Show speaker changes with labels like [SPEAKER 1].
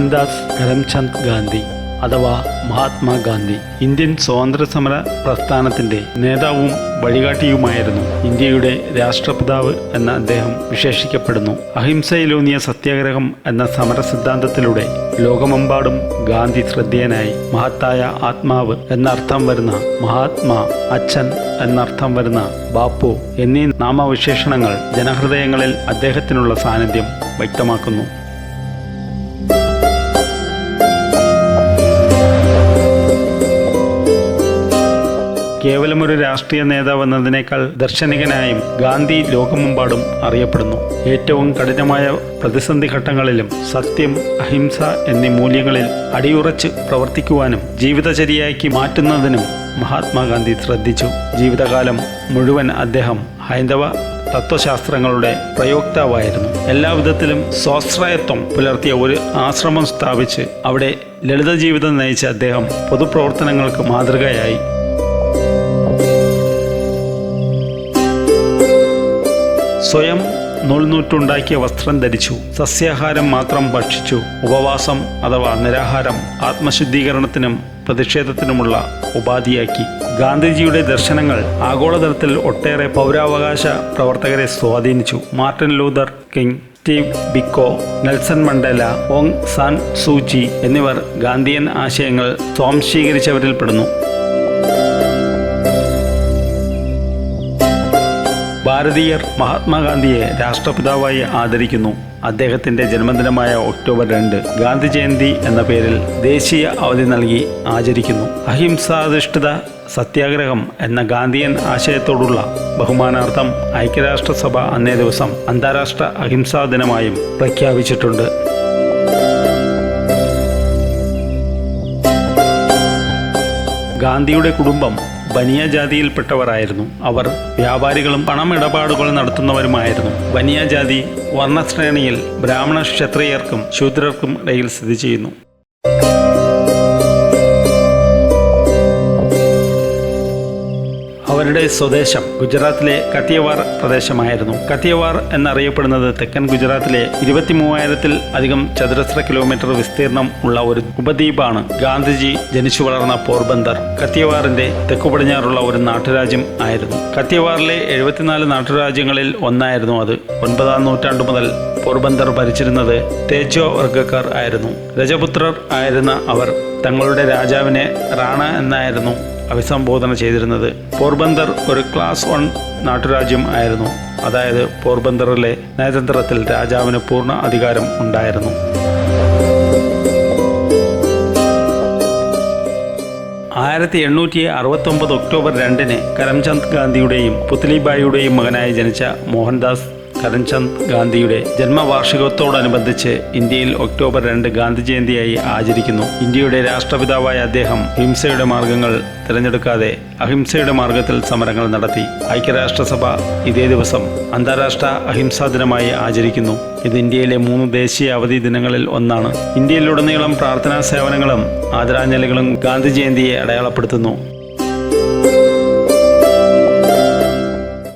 [SPEAKER 1] മോഹൻദാസ് കരംചന്ദ് ഗാന്ധി അഥവാ മഹാത്മാഗാന്ധി ഇന്ത്യൻ സ്വാതന്ത്ര്യസമര പ്രസ്ഥാനത്തിന്റെ നേതാവും വഴികാട്ടിയുമായിരുന്നു. ഇന്ത്യയുടെ രാഷ്ട്രപിതാവ് എന്ന അദ്ദേഹം വിശേഷിക്കപ്പെടുന്നു. അഹിംസയിലൂന്നിയ സത്യാഗ്രഹം എന്ന സമര സിദ്ധാന്തത്തിലൂടെ ലോകമെമ്പാടും ഗാന്ധി ശ്രദ്ധേയനായി. മഹത്തായ ആത്മാവ് എന്നർത്ഥം വരുന്ന മഹാത്മാ, അച്ഛൻ എന്നർത്ഥം വരുന്ന ബാപ്പു എന്നീ നാമവിശേഷണങ്ങൾ ജനഹൃദയങ്ങളിൽ അദ്ദേഹത്തിനുള്ള സാന്നിധ്യം വ്യക്തമാക്കുന്നു. കേവലമൊരു രാഷ്ട്രീയ നേതാവ് എന്നതിനേക്കാൾ ദർശനികനായും ഗാന്ധി ലോകമെമ്പാടും അറിയപ്പെടുന്നു. ഏറ്റവും കഠിനമായ പ്രതിസന്ധി ഘട്ടങ്ങളിലും സത്യം, അഹിംസ എന്നീ മൂല്യങ്ങളിൽ അടിയുറച്ച് പ്രവർത്തിക്കുവാനും ജീവിതചര്യയാക്കി മാറ്റുന്നതിനും മഹാത്മാഗാന്ധി ശ്രദ്ധിച്ചു. ജീവിതകാലം മുഴുവൻ അദ്ദേഹം ഹൈന്ദവ തത്വശാസ്ത്രങ്ങളുടെ പ്രയോക്താവായിരുന്നു. എല്ലാവിധത്തിലും സ്വാശ്രയത്വം പുലർത്തിയ ഒരു ആശ്രമം സ്ഥാപിച്ച് അവിടെ ലളിത ജീവിതം നയിച്ച അദ്ദേഹം പൊതുപ്രവർത്തനങ്ങൾക്ക് മാതൃകയായി. സ്വയം നൂൽനൂറ്റുണ്ടാക്കിയ വസ്ത്രം ധരിച്ചു. സസ്യാഹാരം മാത്രം ഭക്ഷിച്ചു. ഉപവാസം അഥവാ നിരാഹാരം ആത്മശുദ്ധീകരണത്തിനും പ്രതിഷേധത്തിനുമുള്ള ഉപാധിയാക്കി. ഗാന്ധിജിയുടെ ദർശനങ്ങൾ ആഗോളതലത്തിൽ ഒട്ടേറെ പൗരാവകാശ പ്രവർത്തകരെ സ്വാധീനിച്ചു. Martin Luther King, Steve Biko, Nelson Mandela, Aung San Suu Kyi എന്നിവർ ഗാന്ധിയൻ ആശയങ്ങൾ സ്വാംശീകരിച്ചവരിൽപ്പെടുന്നു. ഭാരതീയർ മഹാത്മാഗാന്ധിയെ രാഷ്ട്രപിതാവായി ആദരിക്കുന്നു. അദ്ദേഹത്തിന്റെ ജന്മദിനമായ ഒക്ടോബർ 2 ഗാന്ധി ജയന്തി എന്ന പേരിൽ ദേശീയ അവധി നൽകി ആചരിക്കുന്നു. അഹിംസാധിഷ്ഠിത സത്യാഗ്രഹം എന്ന ഗാന്ധിയൻ ആശയത്തോടുള്ള ബഹുമാനാർത്ഥം ഐക്യരാഷ്ട്രസഭ അന്നേ ദിവസം അന്താരാഷ്ട്ര അഹിംസാ ദിനമായും പ്രഖ്യാപിച്ചിട്ടുണ്ട്. ഗാന്ധിയുടെ കുടുംബം ബനിയ ജാതിയിൽപ്പെട്ടവരായിരുന്നു. അവർ വ്യാപാരികളും പണമിടപാടുകൾ നടത്തുന്നവരുമായിരുന്നു. ബനിയ ജാതി വർണ്ണശ്രേണിയിൽ ബ്രാഹ്മണ, ക്ഷത്രിയർക്കും ശൂദ്രർക്കും ഇടയിൽ സ്ഥിതി ചെയ്യുന്നു. അവരുടെ സ്വദേശം ഗുജറാത്തിലെ കത്തിയവാർ പ്രദേശമായിരുന്നു. കത്തിയവാർ എന്നറിയപ്പെടുന്നത് തെക്കൻ ഗുജറാത്തിലെ 23,000-ൽ അധികം ചതുരശ്ര കിലോമീറ്റർ വിസ്തീർണം ഉള്ള ഒരു ഉപദ്വീപാണ്. ഗാന്ധിജി ജനിച്ചു വളർന്ന പോർബന്ദർ കത്തിയവാറിന്റെ തെക്കുപടിഞ്ഞാറുള്ള ഒരു നാട്ടുരാജ്യം ആയിരുന്നു. കത്തിയവാറിലെ 74 നാട്ടുരാജ്യങ്ങളിൽ ഒന്നായിരുന്നു അത്. 9-ാം നൂറ്റാണ്ടു മുതൽ പോർബന്ദർ ഭരിച്ചിരുന്നത് തേജോ വർഗക്കാർ ആയിരുന്നു. രജപുത്രർ ആയിരുന്ന അവർ തങ്ങളുടെ രാജാവിനെ റാണ എന്നായിരുന്നു അഭിസംബോധന ചെയ്തിരുന്നത്. പോർബന്ദർ ഒരു ക്ലാസ് 1 നാട്ടുരാജ്യം ആയിരുന്നു. അതായത് പോർബന്ദറിലെ നയതന്ത്രത്തിൽ രാജാവിന് പൂർണ്ണ അധികാരം ഉണ്ടായിരുന്നു. 1869 ഒക്ടോബർ 2 കരംചന്ദ് ഗാന്ധിയുടെയും പുത്ലിബായിയുടെയും മകനായി ജനിച്ച മോഹൻദാസ് കരംചന്ദ് ഗാന്ധിയുടെ ജന്മവാർഷികത്തോടനുബന്ധിച്ച് ഇന്ത്യയിൽ ഒക്ടോബർ 2 ഗാന്ധി ജയന്തിയായി ആചരിക്കുന്നു. ഇന്ത്യയുടെ രാഷ്ട്രപിതാവായ അദ്ദേഹം ഹിംസയുടെ മാർഗങ്ങൾ തിരഞ്ഞെടുക്കാതെ അഹിംസയുടെ മാർഗത്തിൽ സമരങ്ങൾ നടത്തി. ഐക്യരാഷ്ട്രസഭ ഇതേ ദിവസം അന്താരാഷ്ട്ര അഹിംസാ ദിനമായി ആചരിക്കുന്നു. ഇത് ഇന്ത്യയിലെ 3 ദേശീയ അവധി ദിനങ്ങളിൽ ഒന്നാണ്. ഇന്ത്യയിലുടനീളം പ്രാർത്ഥനാ സേവനങ്ങളും ആദരാഞ്ജലികളും ഗാന്ധി ജയന്തിയെ അടയാളപ്പെടുത്തുന്നു.